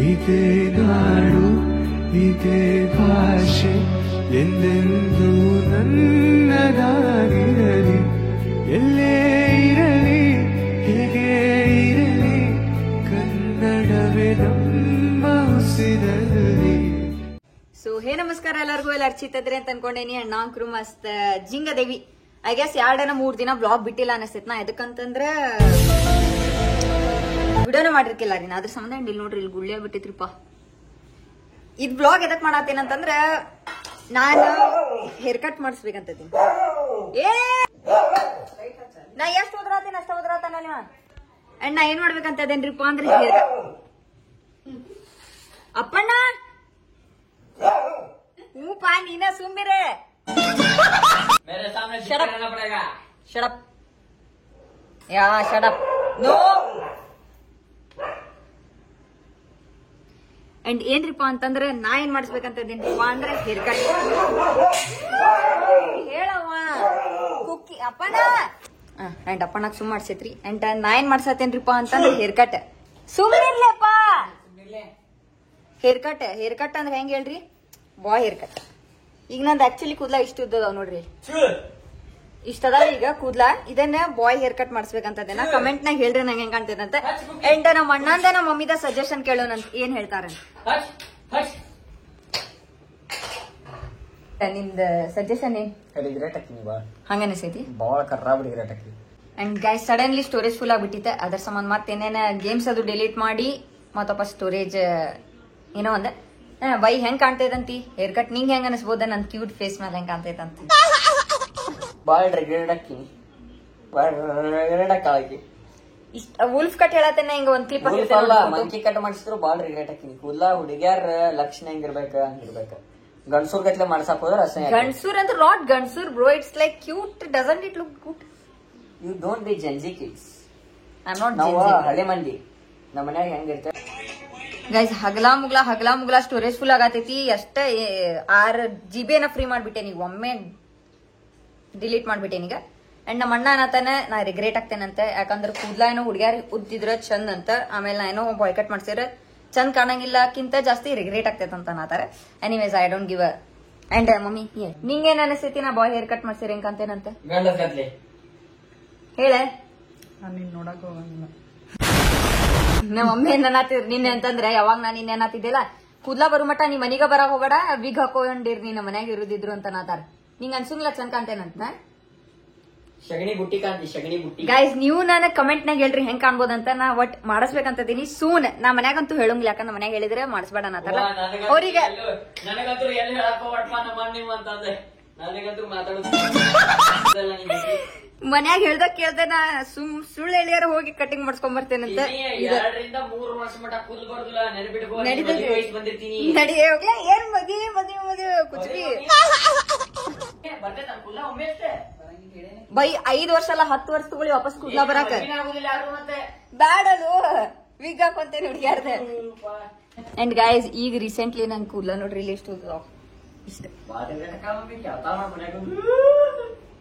ಇದೇ ನಾಡು ಇದೇ ಭಾಷೆ ಎಂದೆಂದೂ ನನ್ನದಾಗಿರಲಿ ಎಲ್ಲೇ ಇರಲಿ ಹೀಗೆ ಇರಲಿ ಕನ್ನಡವೇ ನಮ್ಮ ಉಸಿರಲ್ಲಿ. ಸೊ ಹೇ ನಮಸ್ಕಾರ ಎಲ್ಲರಿಗೂ, ಎಲ್ಲ ಅರ್ಚಿತದ್ರಿ ಅಂತ ಅನ್ಕೊಂಡೇನಿ. ಅಂಡ್ ನಾಂಕ್ರು ಮಸ್ತ್ ಜಿಂಗದೇವಿ ಐ ಗೆಸ್ 2-3 ದಿನ ಬ್ಲಾಗ್ ಬಿಟ್ಟಿಲ್ಲ ಅನಿಸ್ತೈತ್. ನಾ ಎದಕ್ಕಂತಂದ್ರ ವಿಡಿಯೋನ ಮಾಡಿರ್ಕಿಲ್ಲ ರೀ ನಾ, ಅದ್ರ ಸಂಬಂಧ ಇಲ್ಲಿ ನೋಡ್ರಿ ಇಲ್ಲಿ ಗುಳ್ಳೆ ಬಿಟ್ಟಿತ್ರಿಪ್ಪ. ಇದ್ ಬ್ಲಾಗ್ ಎದಕ್ ಮಾಡತ್ತೇನಂತಂದ್ರ ನಾನು ಹೇರ್ ಕಟ್ ಮಾಡಿಸ್ಬೇಕಂತದೀನಿ. ನಾ ಎಷ್ಟು ಓದ್ರಾತೀನಿ ಅಷ್ಟ ಓದ್ರಾತಾನ ನೀವ. ಅಂಡ್ ನಾ ಏನ್ ಮಾಡ್ಬೇಕಂತದೇನ್ರಿಪ್ಪ ಅಂದ್ರೆ ಹೇರ್ ಕಟ್. ಅಪ್ಪಣ್ಣ ಹೂಪಾ ನೀನ ಸುಮ್ಮಿರೆ. Shut up ya shut up no. And ಏನ್ರಿಪ್ಪ ಅಂತಂದ್ರೆ ನಾ ಏನ್ ಮಾಡಿಸ್ಬೇಕಂತದೇನ್ರಿಪ್ಪ ಅಂದ್ರೆ ಹೇರ್ ಕಟ್. ಹೇಳವ್ವ ಕುಕ್ಕಿ ಅಪ್ಪಣ್ಣ. ಅಂಡ್ ಅಪ್ಪಣ್ಣಗ್ ಸುಮ್ ಮಾಡ್ಸೈತ್ರಿ. ಅಂಡ್ ನಾ ಏನ್ ಮಾಡ್ಸತ್ತೇನ್ರಿಪ್ಪ ಅಂತಂದ್ರೆ ಹೇರ್ ಕಟ್. ಸುಮ್ಮಿರ್ಲಪ್ಪ. ಹೇರ್ ಕಟ್ ಅಂದ್ರೆ ಹೆಂಗ್ ಹೇಳ್ರಿ, ಬಾಯ್ ಹೇರ್ ಕಟ್. ಈಗ ನಂದು ಆಕ್ಚುಲಿ ಕೂದ್ಲಾ ಇಷ್ಟು ಉದ್ದದಾವ್ ನೋಡ್ರಿ, ಇಷ್ಟದ ಈಗ ಕೂದ್ಲಾ. ಇದನ್ನ ಬಾಯ್ ಹೇರ್ ಕಟ್ ಮಾಡಿಸ್ಬೇಕಂತದೇನ ಕಮೆಂಟ್ ನಾಗ ಹೇಳ್ರಿ ನಂಗೆ ಹೆಂಗ್ ಕಾಣ್ತದಂತ. ಅಂಡ್ ನಮ್ಮ ಅಣ್ಣಂದ ನಮ್ಮ ಮಮ್ಮಿದ ಸಜೆಷನ್ ಕೇಳೋಣಂತ ಏನ್ ಹೇಳ್ತಾರ. ನಿಮ್ದ ಸಜೆಷನ್ ಏನ್ ಹಂಗನಿಸೈತಿ? And guys suddenly storage full ಆಗ್ಬಿಟ್ಟಿತ್ತೆ. ಅದ್ರ ಸಂಬಂಧ ಮತ್ತೇನೇನ ಗೇಮ್ಸ್ ಅದು ಡಿಲೀಟ್ ಮಾಡಿ ಮತ್ತಪ್ಪ ಸ್ಟೋರೇಜ್ ಏನೋ ಒಂದ ಬೈ ಹೆಂಗ್ ಕಾಣ್ತೈತಂತಿ ಹೇರ್ ಕಟ್. ನಿಂಗ್ ಹೆಂಗ್ ಅನಿಸ್ಬೋದ ನನ್ ಕ್ಯೂಟ್ ಫೇಸ್ ಮೇಲೆ ಹೆಂಗ್ ಕಾಣ್ತೈತಂತ. ಉಲ್ಫ್ ಕಟ್ ಹೇಳತ್ತೇನೆ ಹಿಂಗ ಒಂದ್ ಕ್ಲಿಪ್ ಮಂಕಿ ಕಟ್ ಮಾಡಿಸಿದ್ರು ಬಾಳ್ ರಿಗ್ರೆಟ್ ಹಾಕಿನಿ. ಕೂದಲ ಹುಡುಗ್ಯಾರ ಲಕ್ಷಣ ಹೆಂಗಿರ್ಬೇಕ ಹಂಗಿರ್ಬೇಕ. ಗಂಡಸೂರ್ ಗಟ್ಲೆ ಮಾಡ್ಸಾಕ್ ಹೋದ್ರ ಗಂಡಸೂರ್ ಅಂದ್ರೆ ನಾಟ್ ಗಂಡಸೂರ್ bro, it's like cute. Doesn't it look good? You don't be Gen Z kids. I am not ನಾವು ಹಳೆ ಮಂದಿ. ನಮ್ಮ ಮನ್ಯಾಗ ಹೆಂಗಿರ್ತೇವೆ ಗೈಸ್, ಹಗಲಾ ಮುಗ್ಲಾ ಸ್ಟೋರೇಜ್ ಫುಲ್ ಆಗತೈತಿ. ಅಷ್ಟ 6 GB ಏನ ಫ್ರೀ ಮಾಡ್ಬಿಟ್ಟೇನಿ, ಒಮ್ಮೆ ಡಿಲೀಟ್ ಮಾಡ್ಬಿಟ್ಟೇನಿ ಈಗ. ಅಂಡ್ ನಮ್ಮ ಅಣ್ಣ ಅನ್ನತಾನ ನಾ ರಿಗ್ರೇಟ್ ಆಗ್ತೇನಂತೆ, ಯಾಕಂದ್ರೆ ಕೂದ್ಲಾ ಏನೋ ಹುಡುಗ್ಯಾರ ಉದ್ದಿದ್ರ ಚಂದ್ ಅಂತ, ಆಮೇಲೆ ನಾ ಏನೋ ಬಾಯ್ ಕಟ್ ಮಾಡ್ಸಿದ್ರ ಚಂದ್ ಕಾಣಂಗಿಲ್ಲಕ್ಕಿಂತ ಜಾಸ್ತಿ ರಿಗ್ರೇಟ್ ಆಗ್ತೈತಂತ ಅನ್ನತಾರ. Anyways I don't give a. And mummy ನಿಂಗೇನ್ ಅನಿಸ್ತೈತಿ ನಾ ಬಾಯ್ ಹೇರ್ ಕಟ್ ಮಾಡ್ಸಿರ ಹೆಂಗ್ ಕಾಣ್ತೇನಂತ ಹೇಳ. ನೋಡಕ್ ಹೋಗಂಗಿಲ್ಲ. ನಮ್ಮ ಮಮ್ಮಿ ಏನ್ ಅನ್ನತ್ತಿರ್ ನಿನ್ನೆ ಅಂತಂದ್ರೆ, ಯಾವಾಗ ನಾ ನಿನ್ನೆ ಅನ್ನತ್ತಿದ್ದೆಲ್ಲ ಕೂದ್ಲಾ ಬರು ಮಟ್ಟ ನೀ ಮನಿಗ ಬರಾಕ್ ಹೋಗಬೇಡ, ವಿಗ್ ಹಾಕೊಂಡಿರ್ ನೀ ನಮ್ಮ ಮನ್ಯಾಗ ಇರುದಿದ್ರು ಅಂತ ಅನ್ನತಾರ. ನಿಂಗ ಅನ್ಸಂಗಿಲ್ಲ ಚಂದ ಕಾಣ್ತೇನಂತ. ಶಗಣಿ ಬುಟ್ಟಿ ಕಾಂತಿ, ಶಗಣಿ ಬುಟ್ಟಿ. ಗೈಸ್ ನೀವು ನಾನು ಕಮೆಂಟ್ ನಾಗ ಹೇಳ್ರಿ ಹೆಂಗ್ ಕಾಣ್ಬೋದಂತ. ನಾ ಒಟ್ ಮಾಡಿಸ್ಬೇಕಂತದೀನಿ ಸೂನ್. ನಾ ಮನ್ಯಾಗಂತೂ ಹೇಳಂಗಿಲ್ಲ, ಯಾಕಂದ್ರೆ ಮನ್ಯಾಗ ಹೇಳಿದ್ರೆ ಮಾಡಿಸ್ಬೇಡ ಅನ್ನತಾರ ಅವ್ರಿಗೆ. ನನಗಂತೂ ಎಲ್ಲಿ ಹೇಳಪ್ಪ ನಮ್ಮ ನೀವು ಅಂತಂದ್ರೆ ನನಗಂತೂ ಮಾತಾಡೋದು ಮನ್ಯಾಗ ಹೇಳ್ದ ಕೇಳ್ದೆ ನಾ ಸುಳ್ಳು ಹೇಳಿಯಾರ ಹೋಗಿ ಕಟಿಂಗ್ ಮಾಡ್ಸ್ಕೊಂಡ್ ಬರ್ತೇನಂತ. 2 ರಿಂದ 3 ವರ್ಷ ಮಟ್ಟ ಕೂದಲು ಬರೋದಿಲ್ಲ, ಬಂದಿರ್ತೀನಿ. ನಡಿ ಏನ್ ಮದ್ವಿ ಕುಚ್ಬಿ ಬೈ 5 ವರ್ಷ ಅಲ್ಲ 10 ವರ್ಷ ತಗೊಳ್ಳಿ ವಾಪಸ್ ಕೂದ್ಲಾ ಬರಾಕ. ಬ್ಯಾಡದು ವಿಗ್ ಹಾಕೊಂತೇನೆ ಹುಡುಗ್ಯಾರ್ದ. ಅಂಡ್ ಗೈಸ್ ಈಗ ರೀಸೆಂಟ್ಲಿ ನಂಗೆ ಕೂದ್ಲಾ ನೋಡ್ರಿ ಇಲ್ಲಿ ಎಷ್ಟು ಇಷ್ಟ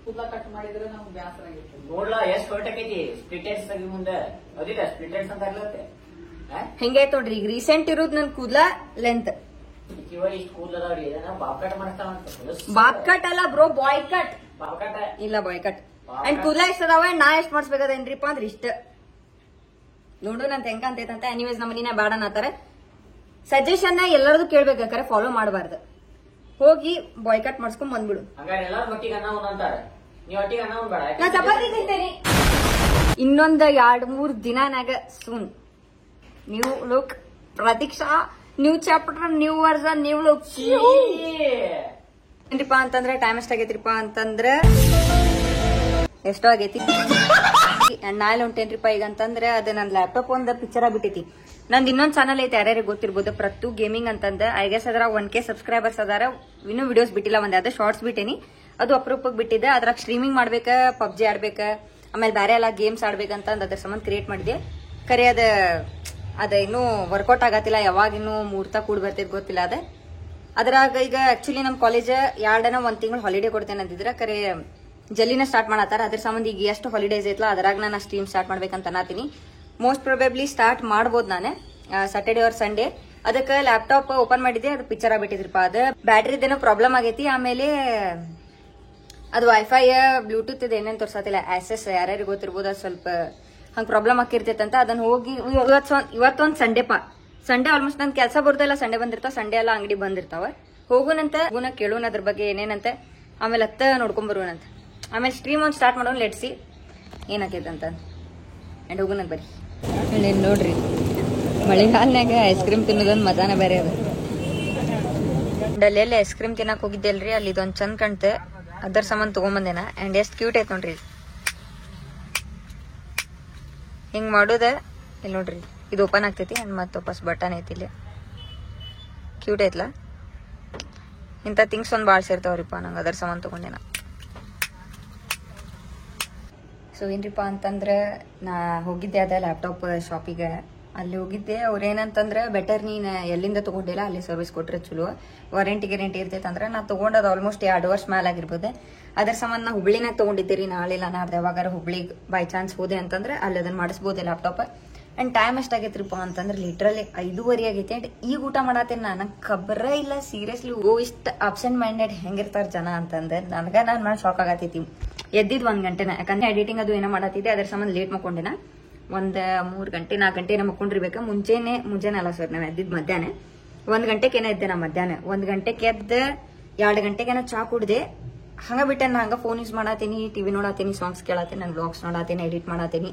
ಕೂದಲ ಕಟ್ ಮಾಡಿದ್ರೆ ನಮ್ಗೆ ಬ್ಯಾಸರ ಆಗೈತಿ. ನೋಡ್ಲಾ ಎಷ್ಟ್ ಹೊರಟಕೈತಿ ಸ್ಪ್ಲಿಟೆಡ್ಸ್ ತೆಗಿ ಮುಂದೆ ಅದಿಲ್ಲ ಸ್ಪ್ಲಿಟೆಡ್ಸ್ ಅಂತ ಆಗ್ಲತ್ತೆ. ಹೆಂಗೈತ್ ನೋಡ್ರಿ ಈಗ ರೀಸೆಂಟ್ ಇರೋದ್ ನನ್ ಕೂದ್ಲಾ ಲೆಂತ್. ಕೂದಲದವ್ರಿ ಬಾಬ್ ಕಟ್ ಮಾಡ್ತಾವಂತ. ಬಾಬ್ ಕಟ್ ಅಲ್ಲ bro, boy cut. Bob cut ಇಲ್ಲ ಬಾಯ್ ಕಟ್. ಅಂಡ್ ಕೂದ್ಲಾ ಎಷ್ಟ್ ಅದಾವ ನಾ ಎಷ್ಟ್ ಮಾಡ್ಸ್ಬೇಕದೇನ್ರಿಪ್ಪ ಅಂದ್ರೆ ಇಷ್ಟ. ನೋಡು ನಂತ ಹೆಂಗ ಅಂತೈತಂತ. ಎನಿವೇಸ್ ನಮ್ಮ ಮನಿನ ಬ್ಯಾಡ ಅನ್ನತಾರ. ಸಜೆಷನ್ ಎಲ್ಲರದು ಕೇಳ್ಬೇಕಾರೆ ಫಾಲೋ ಮಾಡಬಾರ್ದು. ಹೋಗಿ ಬಾಯ್ ಕಟ್ ಮಾಡ್ಸ್ಕೊಂಡ್ ಬಂದ್ಬಿಡು. ನಾ ಚಪಾತಿ ತಿಂತೇನಿ ಇನ್ನೊಂದ್ 2-3 ದಿನಾನಾಗ soon. New look Pratiksha, new chapter, new version, new look. ಏನ್ರಿಪಾ ಅಂತಂದ್ರೆ ಟೈಮ್ ಎಷ್ಟಾಗೈತ್ರಿಪಾ ಅಂತಂದ್ರ ಎಷ್ಟೋ ಆಗೈತಿ. ನಾಳೆ ಹೊಂಟೇನ್ರಿಪಾ ಈಗ ಅಂತಂದ್ರೆ ಅದು ನನ್ ಲ್ಯಾಪ್ಟಾಪ್ ಒಂದ್ ಪಿಕ್ಚರ್ ಆಗ್ಬಿಟ್ಟೈತಿ. ನಂದ್ ಇನ್ನೊಂದ್ ಚಾನಲ್ ಐತೆ, ಯಾರ್ಯಾರಿಗೆ ಗೊತ್ತಿರ್ಬೋದು, ಪ್ರತು ಗೇಮಿಂಗ್ ಅಂತಂದ. ಐ ಗೆಸ್ ಅದ್ರ 1K ಸಬ್ಸ್ಕ್ರೈಬರ್ಸ್ ಅದಾರ. ಇನ್ನೂ ವಿಡಿಯೋಸ್ ಬಿಟ್ಟಿಲ್ಲ, ಒಂದ್ ಯಾವ್ದು ಶಾರ್ಟ್ಸ್ ಬಿಟ್ಟೇನಿ, ಅದು ಅಪರೂಪಕ್ಕೆ ಬಿಟ್ಟಿದ್ದೆ. ಅದ್ರಾಗ ಸ್ಟ್ರೀಮಿಂಗ್ ಮಾಡ್ಬೇಕ, ಪಬ್ಜಿ ಆಡ್ಬೇಕ, ಆಮೇಲೆ ಬೇರೆ ಎಲ್ಲ ಗೇಮ್ಸ್ ಆಡ್ಬೇಕಂತಂದ್ ಅದ್ರ ಸಂಬಂಧ ಕ್ರಿಯೇಟ್ ಮಾಡಿದೆ. ಖರೆ ಅದ ಇನ್ನೂ ವರ್ಕೌಟ್ ಆಗತ್ತಿಲ್ಲ, ಯಾವಾಗ ಇನ್ನೂ ಮುಹೂರ್ತ ಕೂಡ್ ಬರ್ತೈತಿ ಗೊತ್ತಿಲ್ಲ. ಅದ್ರಾಗ ಈಗ ಆಕ್ಚುಲಿ ನಮ್ ಕಾಲೇಜ್ 1 ತಿಂಗಳು ಹಾಲಿಡೇ ಕೊಡ್ತೇನೆ ಅಂತಿದ್ರ, ಖರೆ ಜಲ್ದಿನ ಸ್ಟಾರ್ಟ್ ಮಾಡತ್ತಾರ. ಅದ್ರ ಸಂಬಂಧ ಈಗ ಎಷ್ಟು ಹಾಲಿಡೇಸ್ ಐತ್ಲ ಅದ್ರಾಗ ನಾನು ಸ್ಟ್ರೀಮ್ ಸ್ಟಾರ್ಟ್ ಮಾಡ್ಬೇಕಂತ ಅನ್ನತೀನಿ. ಮೋಸ್ಟ್ ಪ್ರೊಬೇಬ್ಲಿ ಸ್ಟಾರ್ಟ್ ಮಾಡ್ಬೋದು ನಾನೇ. Saturday or Sunday. ಅದಕ್ಕೆ ಲ್ಯಾಪ್ಟಾಪ್ ಓಪನ್ ಮಾಡಿದ್ದೆ, ಅದು ಪಿಕ್ಚರ್ ಆಗ್ಬಿಟ್ಟಿದ್ರಿಪ್ಪ. ಅದು ಬ್ಯಾಟ್ರಿದೇನೋ ಪ್ರಾಬ್ಲಮ್ ಆಗೈತಿ. ಆಮೇಲೆ ಅದು ವೈಫೈ ಬ್ಲೂಟೂತ್ ಇದು ಏನೇನು ತೋರ್ಸತ್ತಿಲ್ಲ. ಆಕ್ಸೆಸ್ ಯಾರ್ಯಾರಿಗೆ ಗೊತ್ತಿರ್ಬೋದು, ಅದು ಸ್ವಲ್ಪ ಹಂಗೆ ಪ್ರಾಬ್ಲಮ್ ಆಗಿರ್ತೈತಂತ ಅದನ್ನ ಹೋಗಿ ಇವತ್ತೊಂದು ಸಂಡೇ ಆಲ್ಮೋಸ್ಟ್ ನನ್ ಕೆಲಸ ಬರೋದೆಲ್ಲ ಸಂಡೇ ಬಂದಿರ್ತಾವ. ಸಂಡೇ ಎಲ್ಲ ಅಂಗಡಿ ಬಂದಿರ್ತಾವ. ಹೋಗೋಣಂತ ಕೇಳೋಣ ಅದ್ರ ಬಗ್ಗೆ ಏನೇನಂತೆ. ಆಮೇಲೆ ನೋಡ್ಕೊಂಡ್ ಬರೋಣಂತ. ಆಮೇಲೆ ಸ್ಟ್ರೀಮ್ ಒಂದು ಸ್ಟಾರ್ಟ್ ಮಾಡೋಣ, ಲೆಟ್ಸಿ ಏನಾಕೈತಂತ ಅಂಡ್ ಹೋಗೋಣ ಬರ್ರಿ. ನೋಡ್ರಿ ಮಳೆಗಾಲನಾಗ ಐಸ್ ಕ್ರೀಮ್ ತಿನ್ನೋದೊಂದು ಮಜಾನ ಬೇರೆ ಅದ. ಅಲ್ಲೆಲ್ಲ ಐಸ್ ಕ್ರೀಮ್ ತಿನ್ನಕ್ ಹೋಗಿದ್ದೆ ಅಲ್ರಿ, ಅಲ್ಲಿ ಇದೊಂದು ಚಂದ ಕಾಣ್ತೆ, ಅದರ ಸಾಮಾನ್ ತಗೊಂಬಂದೇನ. ಅಂಡ್ ಎಷ್ಟು ಕ್ಯೂಟ್ ಐತ್ ನೋಡ್ರಿ. ಹಿಂಗ್ ಮಾಡೋದ ಇಲ್ಲಿ ನೋಡ್ರಿ, ಇದು ಓಪನ್ ಆಗ್ತೈತಿ ಅಂಡ್ ಮತ್ತೆ ವಾಪಸ್ ಬಟನ್ ಐತಿ ಇಲ್ಲಿ. ಕ್ಯೂಟ್ ಐತ್ಲಾ? ಇಂಥ ಥಿಂಗ್ಸ್ ಒಂದು ಭಾಳ ಸೇರ್ತಾವ್ರಿಪ್ಪ. ನಂಗೆ ಅದರ ಸಾಮಾನು ತಗೊಂಡೇನ. ಸೊ ಏನ್ರಿಪ್ಪ ಅಂತಂದ್ರೆ ನಾ ಹೋಗಿದ್ದೆ ಅದ ಲ್ಯಾಪ್ಟಾಪ್ ಶಾಪಿಗೆ. ಅಲ್ಲಿ ಹೋಗಿದ್ದೆ. ಅವ್ರೇನಂತಂದ್ರೆ ಬೆಟರ್ ನೀನ್ ಎಲ್ಲಿಂದ ತಗೊಂಡಿಲ್ಲ ಅಲ್ಲಿ ಸರ್ವಿಸ್ ಕೊಟ್ರೆ ಚಲೋ, ವಾರಂಟಿ ಗ್ಯಾರಂಟಿ ಇರ್ತೈತೆ ಅಂದ್ರೆ. ನಾ ತಗೊಂಡದ್ ಆಲ್ಮೋಸ್ಟ್ 2 ವರ್ಷ ಮೇಲೆ ಆಗಿರ್ಬೋದು. ಅದ್ರ ಸಂಬಂಧ ನಾ ಹುಬ್ಳಿನಾಗ ತಗೊಂಡಿದ್ದೀರಿ. ನಾಳೆ ಇಲ್ಲ ನಾಡ್ದು ಯಾವಾಗಾರ ಹುಬ್ಳಿಗೆ ಬೈ ಚಾನ್ಸ್ ಹೋದೆ ಅಂತಂದ್ರೆ ಅಲ್ಲಿ ಅದನ್ನ ಮಾಡಿಸ್ಬೋದು ಲ್ಯಾಪ್ಟಾಪ್. ಅಂಡ್ ಟೈಮ್ ಎಷ್ಟಾಗೈತ್ರಿಪ್ಪ ಅಂತಂದ್ರೆ ಲಿಟ್ರಲಿ 5:30 ಆಗೈತಿ. ಅಂಡ್ ಈಗ ಊಟ ಮಾಡತ್ತೇನೆ ನನಗೆ ಖಬರ ಇಲ್ಲ ಸೀರಿಯಸ್ಲಿ. ಇಷ್ಟ ಅಬ್ಸೆಂಟ್ ಮೈಂಡೆಡ್ ಹೆಂಗಿರ್ತಾರ ಜನ ಅಂತಂದ್ರೆ ನಾನು ಶಾಕ್ ಆಗತೈತಿ. ಎದ್ದಿದ್ 1 ಗಂಟೆನ, ಯಾಕಂದ್ರೆ ಎಡಿಟಿಂಗ್ ಅದು ಏನೋ ಮಾಡತ್ತಿದ್ದೆ. ಅದ್ರ ಸಂಬಂಧ ಲೇಟ್ ಮಾಡ್ಕೊಂಡೆನ. 3 ಗಂಟೆ 4 ಗಂಟೆ ಏನೋ ಮಕ್ಕೊಂಡಿರ್ಬೇಕ. ಮುಂಚೆನೆ ಅಲ್ಲ ಸರ್, ನಾನು ಎದ್ದಿದ್ ಮಧ್ಯಾಹ್ನ 1 ಗಂಟೆಗೆ ಏನೋ ಇದ್ದೆ. ನಾ ಮಧ್ಯಾಹ್ನ 1 ಗಂಟೆಗೆ ಎದ್ದ 2 ಗಂಟೆಗೆ ಚಾ ಕುಡ್ದೆ. ಹಂಗ ಬಿಟ್ಟೆ ನಾ ಹಂಗ ಫೋನ್ ಯೂಸ್ ಮಾಡತ್ತೀನಿ, ಟಿವಿ ನೋಡತ್ತೀನಿ, ಸಾಂಗ್ಸ್ ಕೇಳತ್ತೀನಿ, ನಾನು ಬ್ಲಾಗ್ಸ್ ನೋಡತ್ತೀನಿ, ಎಡಿಟ್ ಮಾಡತ್ತೀನಿ.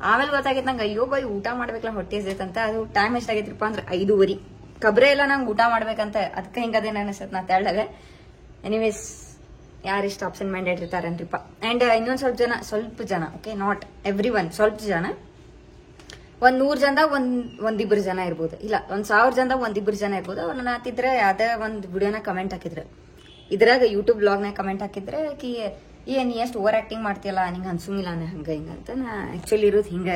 ಆಮೇಲೆ ಗೊತ್ತಾಗೈತೆ ನಂಗೆ, ಅಯ್ಯೋ ಬೈ ಊಟ ಮಾಡ್ಬೇಕಲ್ಲ ಹೊಟ್ಟೆ ಅಂತ. ಅದು ಟೈಮ್ ಎಷ್ಟಾಗೈತ್ರಿಪ್ಪ ಅಂದ್ರೆ 5:30. ಖಬ್ರೆ ಇಲ್ಲ ನಂಗೆ ಊಟ ಮಾಡ್ಬೇಕಂತ. ಅದಕ್ಕೆ ಹಿಂಗದೇನು ಅನಿಸ್ತದೆ ನಾ ತೆಳ್ಳಗೆ. ಎನಿವೇಸ್ ಯಾರಿಷ್ಟು ಅಬ್ಸೆಂಟ್ ಮೈಂಡೆಡ್ ಇರ್ತಾರನ್ರಿಪ್ಪ. ಅಂಡ್ ಇನ್ನೊಂದು ಸ್ವಲ್ಪ ಜನ ಓಕೆ, ನಾಟ್ ಎವ್ರಿ ಒನ್, ಸ್ವಲ್ಪ ಜನ, 100 ಜನದಾಗ ಒಂದಿಬ್ರು ಜನ ಇರ್ಬೋದು, ಇಲ್ಲ 1000 ಜನದಾಗ ಒಂದಿಬ್ರು ಜನ ಇರ್ಬೋದು. ಅವ್ರು ನನ್ನ ಹಾತಿದ್ರೆ ಯಾವ್ದೇ ಒಂದು ವಿಡಿಯೋನ ಕಮೆಂಟ್ ಹಾಕಿದ್ರು, ಇದ್ರಾಗ ಯೂಟ್ಯೂಬ್ ಬ್ಲಾಗ್ನಾಗ ಕಮೆಂಟ್ ಹಾಕಿದ್ರೆ ಕಿ ನೀ ಎಷ್ಟು ಓವರ್ ಆಕ್ಟಿಂಗ್ ಮಾಡ್ತೀಯಲ್ಲ, ನಿಂಗೆ ಅನ್ಸಂಗಿಲ್ಲ ಹಂಗ ಹಿಂಗಂತ. ನಾ ಆಕ್ಚುಲಿ ಇರೋದು ಹಿಂಗ,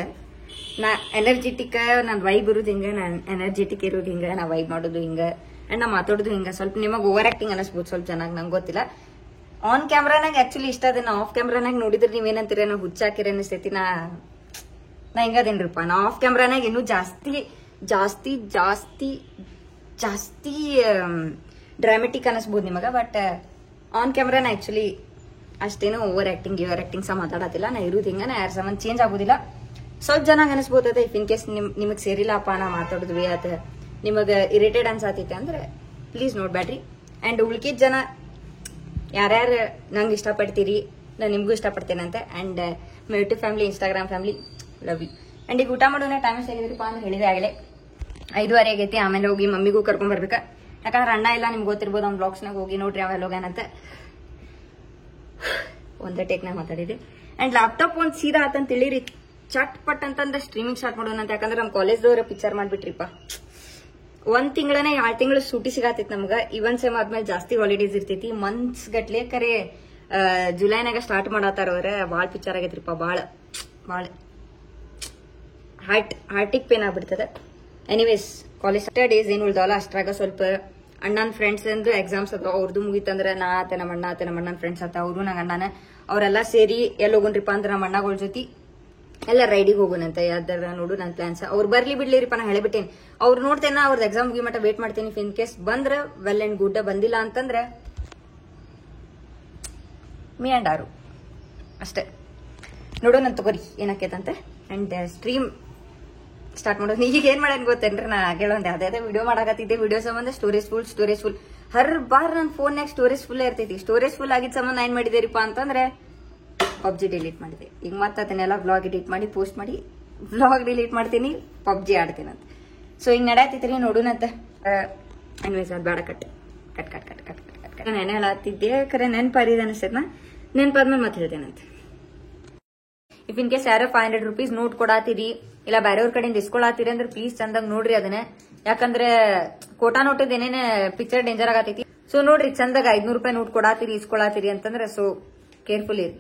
ನಾ ಎನರ್ಜೆಟಿಕ್, ನನ್ ವೈಬ್ ಇರೋದು ಹಿಂಗ, ನಾನು ಎನರ್ಜೆಟಿಕ್ ಇರೋದು ಹಿಂಗ, ನಾ ವೈಬ್ ಮಾಡೋದು ಹಿಂಗ, ಅಂಡ್ ನಾ ಮಾತಾಡೋದು ಹಿಂಗ. ಸ್ವಲ್ಪ ನಿಮಗೆ ಓವರ್ ಆಕ್ಟಿಂಗ್ ಅನಿಸ್ಬೋದು ಸ್ವಲ್ಪ ಚೆನ್ನಾಗಿ, ನಂಗೆ ಗೊತ್ತಿಲ್ಲ. ಆನ್ ಕ್ಯಾಮ್ರಾನಾಗ ಆಕ್ಚುಲಿ ಇಷ್ಟ ಅದ. ನಾ ಆಫ್ ಕ್ಯಾಮ್ರಾನಾಗ ನೋಡಿದ್ರೆ ನೀವೇನಂತೀರ, ನಾವು ಹುಚ್ಚಾಕಿರ ಅನಿಸ್ತೈತಿ. ನಾ ಹಿಂಗದೇನ್ರಿಪ್ಪ. ನಾ ಆಫ್ ಕ್ಯಾಮ್ರಾನಾಗ ಇನ್ನೂ ಜಾಸ್ತಿ ಡ್ರಾಮೆಟಿಕ್ ಅನಿಸ್ಬೋದು ನಿಮಗ. ಬಟ್ ಆನ್ ಕ್ಯಾಮ್ರಾನ ಆಕ್ಚುಲಿ ಅಷ್ಟೇನೋ ಓವರ್ ಆಕ್ಟಿಂಗ್ ಸಹ ಮಾತಾಡತ್ತಿಲ್ಲ. ನಾ ಇರೋದು ಹಿಂಗ, ನಾ ಯಾರ ಸಾಮಾನು ಚೇಂಜ್ ಆಗೋದಿಲ್ಲ. ಸ್ವಲ್ಪ ಜನ ಅನಿಸ್ಬೋದ. ಇಫ್ ಇನ್ ಕೇಸ್ ನಿಮಗೆ ಸೇರಿಲ್ಲಪ್ಪ ನಾ ಮಾತಾಡೋದ್ವಿ, ಅದ ನಿಮಗೆ ಇರಿಟೇಟ್ ಅನ್ಸಾತೈತೆ ಅಂದ್ರೆ ಪ್ಲೀಸ್ ನೋಡ್ಬ್ಯಾಡ್ರಿ. ಅಂಡ್ ಉಳ್ಕಿದ ಜನ ಯಾರ್ಯಾರು ನಂಗೆ ಇಷ್ಟಪಡ್ತೀರಿ, ನಾನು ನಿಮ್ಗೂ ಇಷ್ಟಪಡ್ತೇನಂತೆ. And my YouTube family, Instagram family, love you. And ಈಗ ಊಟ ಮಾಡೋಣ ಟೈಮ್ ಎಷ್ಟಾಗಿದ್ರಿಪ್ಪ ಅಂತ ಹೇಳಿದೆ ಆಗಲೇ 5:30 ಆಗೈತಿ. ಆಮೇಲೆ ಹೋಗಿ ಮಮ್ಮಿಗೂ ಕರ್ಕೊಂಡ್ ಬರ್ಬೇಕಾ, ಯಾಕಂದ್ರೆ ಅಣ್ಣ ಇಲ್ಲ, ನಿಮ್ಗೆ ಗೊತ್ತಿರ್ಬೋದು. ಅವ್ನ ಬ್ಲಾಗ್ಸ್ನಾಗ ಹೋಗಿ ನೋಡ್ರಿ ಅವೆಲ್ಲ ಹೋಗ್ಯಾನಂತ. ಒಂದೇ ಟೇಕ್ನಾಗ ಮಾತಾಡಿದೆ. ಅಂಡ್ ಲ್ಯಾಪ್ಟಾಪ್ ಒಂದು ಸೀದಾ ಆತಂತ ತಿಳಿರಿ, ಚಟ್ ಪಟ್ ಅಂತಂದ್ರೆ ಸ್ಟ್ರೀಮಿಂಗ್ ಸ್ಟಾರ್ಟ್ ಮಾಡೋಣ ಅಂತ. ಯಾಕಂದ್ರೆ ನಮ್ಮ ಕಾಲೇಜ್ದವ್ರ ಪಿಕ್ಚರ್ ಮಾಡ್ಬಿಟ್ರಿಪ್ಪ. 1 ತಿಂಗಳನ್ನ 2 ತಿಂಗಳು ಸೂಟಿ ಸಿಗತೈತಿ ನಮ್ಗ. ಇವನ್ ಸೇಮ್ ಆದ್ಮೇಲೆ ಜಾಸ್ತಿ ಹಾಲಿಡೇಸ್ ಇರ್ತೈತಿ, ಮಂತ್ಸ್ ಗಟ್ಲೆ. ಕರೆ ಜುಲೈನಾಗ ಸ್ಟಾರ್ಟ್ ಮಾಡತ್ತಾರ ಅವ್ರ. ಬಾಳ್ ಪಿಕ್ಚರ್ ಆಗೈತ್ರಿಪ್ಪ, ಬಾಳ ಹಾರ್ಟಿಕ್ ಪೇನ್ ಆಗ್ಬಿಡ್ತದ. ಎನಿವೇಸ್ ಕಾಲೇಜ್ ಡೇಸ್ ಏನ್ ಉಳ್ದಾವಲ್ಲ ಅಷ್ಟ್ರಾಗ ಸ್ವಲ್ಪ ಅಣ್ಣನ ಫ್ರೆಂಡ್ಸ್ ಅಂದು ಎಕ್ಸಾಮ್ಸ್ ಅದ, ಅವ್ರದ್ದು ಮುಗಿತಂದ್ರ ನಾ ಆತ ನಮ್ಮ ಅಣ್ಣನ ಫ್ರೆಂಡ್ಸ್ ಆತ, ಅವರು ನಂಗೆ ಅಣ್ಣನ ಅವರೆಲ್ಲ ಸೇರಿ ಎಲ್ಲಿ ಹೋಗೋಣ್ರಿಪ್ಪ ಅಂದ್ರೆ ನಮ್ಮ ಅಣ್ಣಗಳ ಜೊತೆ ಎಲ್ಲ ರೈಡಿಗೆ ಹೋಗೋಣಂತ. ಯಾವ್ದಾರ ನೋಡು ನನ್ನ ಪ್ಲಾನ್ಸ್. ಅವ್ರು ಬರ್ಲಿ ಬಿಡ್ಲಿರಿಪ್ಪ, ನಾ ಹೇಳಿಬಿಟ್ಟೇನಿ. ಅವ್ರು ನೋಡ್ತೇನೆ, ಅವ್ರದ್ದು ಎಕ್ಸಾಮ್ ಮುಗಿ ಮಟ್ಟ ವೇಟ್ ಮಾಡ್ತೇನೆ. ಇನ್ ಕೇಸ್ ಬಂದ್ರ ವೆಲ್ ಅಂಡ್ ಗುಡ್, ಬಂದಿಲ್ಲ ಅಂತಂದ್ರೆ ಮೀ ಅಂಡ್ ಆರು ಅಷ್ಟೇ. ನೋಡೋಣ ತಗೋರಿ ಏನಾಕೈತಂತೆ. ಅಂಡ್ ಸ್ಟ್ರೀಮ್ ಸ್ಟಾರ್ಟ್ ಮಾಡೋದು. ಈಗ ಏನ್ ಮಾಡೋಣ ಗೊತ್ತೇನ್ರಿ, ನಾ ಹೇಳೋಂದೆ ಅದೇ ವಿಡಿಯೋ ಮಾಡಾಕತ್ತಿದ್ದೆ. ವಿಡಿಯೋ ಸಂಬಂಧ ಸ್ಟೋರೇಜ್ ಫುಲ್ ಹರ್ ಬಾರ್ ನನ್ನ ಫೋನ್ಯಾಗ ಸ್ಟೋರೇಜ್ ಫುಲ್ ಇರ್ತೈತಿ. ಸ್ಟೋರೇಜ್ ಫುಲ್ ಆಗಿದ್ ಸಂಬಂಧ ಏನ್ ಮಾಡಿದೇರಿಪ್ಪ ಅಂತಂದ್ರೆ ಪಬ್ಜಿ ಡಿಲೀಟ್ ಮಾಡಿದೆ. ಈಗ ಮತ್ತೆ ಅದನ್ನೆಲ್ಲ ವ್ಲಾಗ್ ಎಡಿಟ್ ಮಾಡಿ ಪೋಸ್ಟ್ ಮಾಡಿ ವ್ಲಾಗ್ ಡಿಲೀಟ್ ಮಾಡ್ತೀನಿ, ಪಬ್ಜಿ ಆಡ್ತೀನಂತ. ಸೊ ಹಿಂಗ್ ನಡಾತಿತ್ರಿ, ನೋಡೋಣಂತ. ಅನ್ವೇಸ್ ಅದು ಬೇಡ, ಕಟ್ ನೆನೆ ಹೇಳತ್ತಿದ್ದೆ. ಖರೆ ನೆನ್ಪಾರಿದ ಅನಿಸ್ತೈತ್ನ, ನೆನ್ಪಾದ್ಮೇಲೆ ಮತ್ತೆ ಹೇಳ್ತೇನಂತ. ಇಫ್ ಇನ್ ಕೇಸ್ ಯಾರೋ 500 ರೂಪೀಸ್ ನೋಟ್ ಕೊಡಾತೀರಿ, ಇಲ್ಲ ಬೇರೆಯವ್ರ ಕಡೆಯಿಂದ ಇಸ್ಕೊಳಾತೀರಿ ಅಂದ್ರೆ ಪ್ಲೀಸ್ ಚಂದಾಗ ನೋಡ್ರಿ ಅದನ್ನ. ಯಾಕಂದ್ರೆ ಕೋಟಾ ನೋಟದ ಏನೇನ ಪಿಕ್ಚರ್ ಡೇಂಜರ್ ಆಗತೈತಿ. ಸೊ ನೋಡ್ರಿ ಚಂದಾಗ 500 ರೂಪಾಯಿ ನೋಟ್ ಕೊಡಾತೀರಿ, ಇಸ್ಕೊಳಾತೀರಿ ಅಂತಂದ್ರೆ ಸೊ ಕೇರ್ಫುಲ್ ಇರಿ.